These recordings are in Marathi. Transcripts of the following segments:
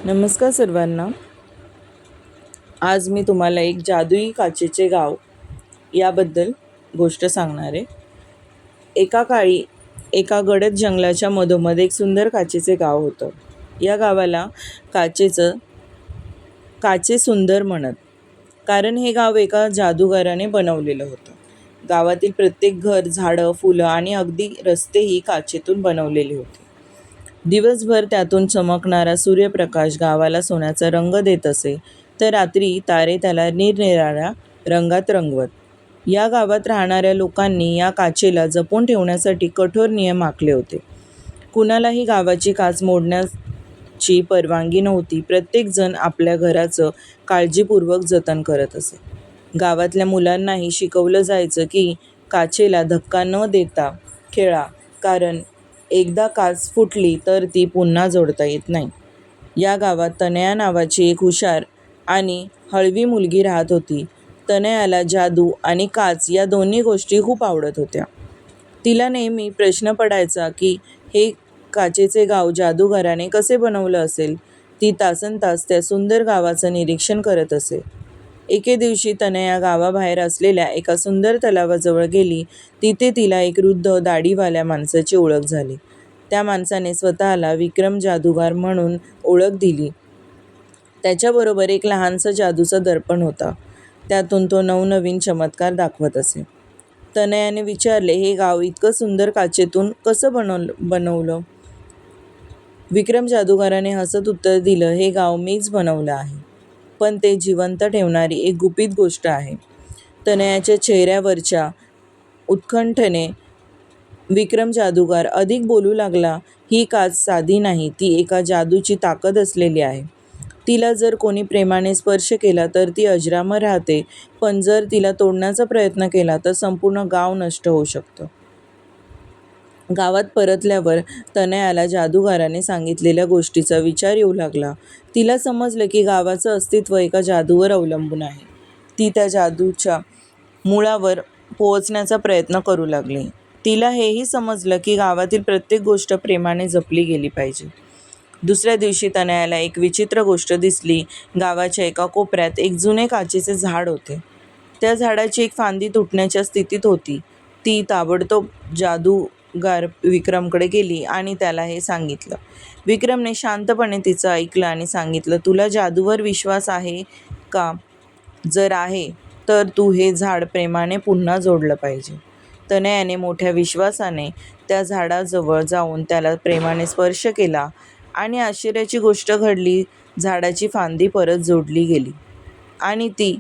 नमस्कार सर्वांना. आज मी तुम्हाला एक जादुई काचेचे गाव याबद्दल गोष्ट सांगणार आहे. एका काळी एका गडद जंगलाच्या मधोमध एक सुंदर काचेचे गाव होतं. या गावाला काचे सुंदर म्हणत, कारण हे गाव एका जादूगाराने बनवलेलं होतं. गावातील प्रत्येक घर, झाडं, फुलं आणि अगदी रस्तेही काचेतून बनवलेले होते. दिवसभर त्यातून चमकणारा सूर्यप्रकाश गावाला सोन्याचा रंग देत असे, तर रात्री तारे त्याला निरनिराळ्या रंगात रंगवत. या गावात राहणाऱ्या लोकांनी या काचेला जपून ठेवण्यासाठी कठोर नियम आखले होते. कुणालाही गावाची काच मोडण्याची परवानगी नव्हती. प्रत्येकजण आपल्या घराचं काळजीपूर्वक जतन करत असे. गावातल्या मुलांनाही शिकवलं जायचं की काचेला धक्का न देता खेळा, कारण एकदा काच फुटली तर ती पुन्हा जोडता येत नाही. या गावात तनया नावाची एक हुशार आणि हळवी मुलगी राहत होती. तनयाला जादू आणि काच या दोन्ही गोष्टी खूप आवडत होत्या. तिला नेहमी प्रश्न पडायचा की हे काचेचे गाव जादूगाराने कसे बनवलं असेल. ती तासनतास त्या सुंदर गावाचं निरीक्षण करत असे. एके दिवशी तनया गावाबाहेर असलेल्या एका सुंदर तलावाजवळ गेली. तिथे तिला एक वृद्ध दाढीवाल्या माणसाची ओळख झाली. त्या माणसाने स्वतःला विक्रम जादूगार म्हणून ओळख दिली. त्याच्याबरोबर एक लहानसं जादूचं दर्पण होता. त्यातून तो नवनवीन चमत्कार दाखवत असे. तनयाने विचारले, हे गाव इतकं सुंदर काचेतून कसं बनवलं? विक्रम जादूगाराने हसत उत्तर दिलं, हे गाव मीच बनवलं आहे, पण ते जिवंत ठेवणारी एक गुपित गोष्ट आहे. तनयाच्या चेहऱ्यावरच्या उत्कंठेने विक्रम जादूगार अधिक बोलू लागला, ही काच साधी नाही, ती एका जादूची ताकद असलेली आहे. तिला जर कोणी प्रेमाने स्पर्श केला तर ती अजरामर राहते, पण जर तिला तोडण्याचा प्रयत्न केला तर संपूर्ण गाव नष्ट होऊ शकतं. गावात परतल्यावर तनयाला जादूगाराने सांगितलेल्या गोष्टीचा विचार येऊ लागला. तिला समजलं की गावाचं अस्तित्व एका जादूवर अवलंबून आहे. ती त्या जादूच्या मुळावर पोहोचण्याचा प्रयत्न करू लागली. तिला हेही समजलं की गावातील प्रत्येक गोष्ट प्रेमाने जपली गेली पाहिजे. दुसऱ्या दिवशी तनयाला एक विचित्र गोष्ट दिसली. गावाच्या एका कोपऱ्यात एक जुने काचेचे झाड होते. त्या झाडाची एक फांदी तुटण्याच्या स्थितीत होती. ती ताबडतोब जादूगार विक्रमकडे गेली आणि त्याला हे सांगितलं. विक्रमने शांतपणे तिचं ऐकलं आणि सांगितलं, तुला जादूवर विश्वास आहे का? जर आहे तर तू हे झाड प्रेमाने पुन्हा जोडलं पाहिजे. तनयाने मोठ्या विश्वासाने त्या झाडाजवळ जाऊन त्याला प्रेमाने स्पर्श केला आणि आश्चर्याची गोष्ट घडली. झाडाची फांदी परत जोडली गेली आणि ती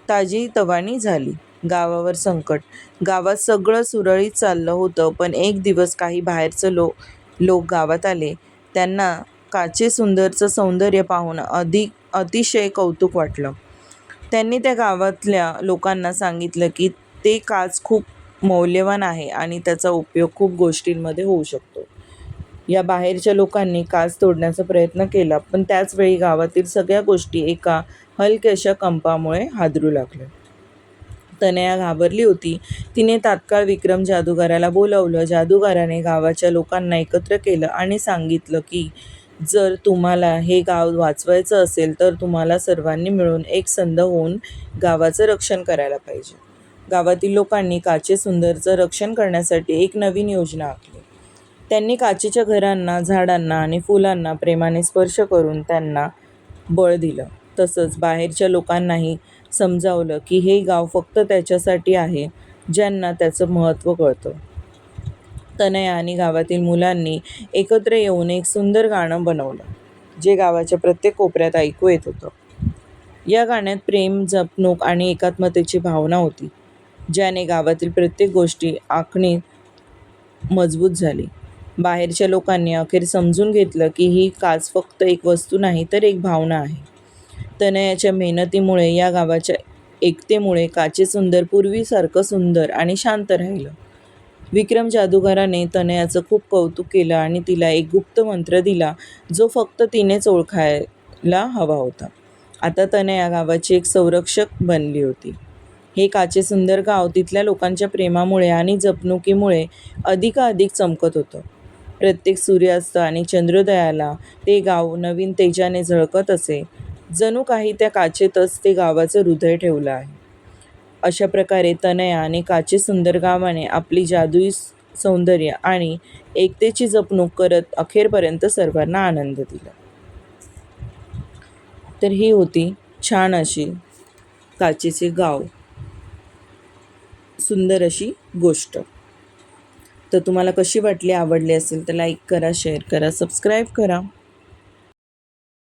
ताजीतवानी झाली. गावावर संकट. गावात सगळं सुरळीत चाललं होतं, पण एक दिवस काही बाहेरचं लोक गावात आले. त्यांना काचेसुंदरचं सौंदर्य पाहून अतिशय कौतुक वाटलं. त्यांनी त्या गावातल्या लोकांना सांगितलं की ते काच खूप मौल्यवान आहे आणि त्याचा उपयोग खूप गोष्टींमध्ये होऊ शकतो. या बाहेरच्या लोकांनी काच तोडण्याचा प्रयत्न केला, पण त्याचवेळी गावातील सगळ्या गोष्टी एका हलक्याशा कंपामुळे हादरू लागल्या. तनया घाबरली होती. तिने तात्काळ विक्रम जादूगाराला बोलावलं. जादूगाराने गावाच्या लोकांना एकत्र केलं आणि सांगितलं की जर तुम्हाला हे गाव वाचवायचं असेल तर तुम्हाला सर्वांनी मिळून एक संध होऊन गावाचं रक्षण करायला पाहिजे. गावातील लोकांनी काचेसुंदरचं रक्षण करण्यासाठी एक नवीन योजना आखली. त्यांनी काचेच्या घरांना, झाडांना आणि फुलांना प्रेमाने स्पर्श करून त्यांना बळ दिलं. तसंच बाहेरच्या लोकांनाही समजावलं की हे गाव फक्त त्याच्यासाठी आहे ज्यांना त्याचं महत्त्व कळतं. तनया आणि गावातील मुलांनी एकत्र येऊन एक सुंदर गाणं बनवलं, जे गावाच्या प्रत्येक कोपऱ्यात ऐकू येत होतं. या गाण्यात प्रेम, जपणूक आणि एकात्मतेची भावना होती, ज्याने गावातील प्रत्येक गोष्टी आखणी मजबूत झाली. बाहेरच्या लोकांनी अखेर समजून घेतलं की ही काच फक्त एक वस्तू नाही तर एक भावना आहे. तनयाच्या मेहनतीमुळे, या गावाच्या एकतेमुळे काचेसुंदर पूर्वीसारखं सुंदर आणि शांत राहिलं. विक्रम जादूगाराने तनयाचं खूप कौतुक केलं आणि तिला एक गुप्त मंत्र दिला, जो फक्त तिनेच ओळखायला हवा होता. आता तनया गावाची एक संरक्षक बनली होती. हे काचेसुंदर गाव तिथल्या लोकांच्या प्रेमामुळे आणि जपणुकीमुळे अधिकाधिक चमकत होतं. प्रत्येक सूर्यास्त आणि चंद्रोदयाला ते गाव नवीन तेजाने झळकत असे. जणू काही त्या काचेतच ते गावाचं हृदय ठेवलं आहे. अशा प्रकारे तनया आणि काचे सुंदर गावाने आपली जादुई सौंदर्य आणि एकतेची जपणूक करत अखेरपर्यंत सर्वांना आनंद दिला. तर ही होती छान अशी काचेचे गाव, सुंदर अशी गोष्ट. तर तुम्हाला कशी वाटली, आवडली असेल तर लाईक करा, शेअर करा, सबस्क्राईब करा.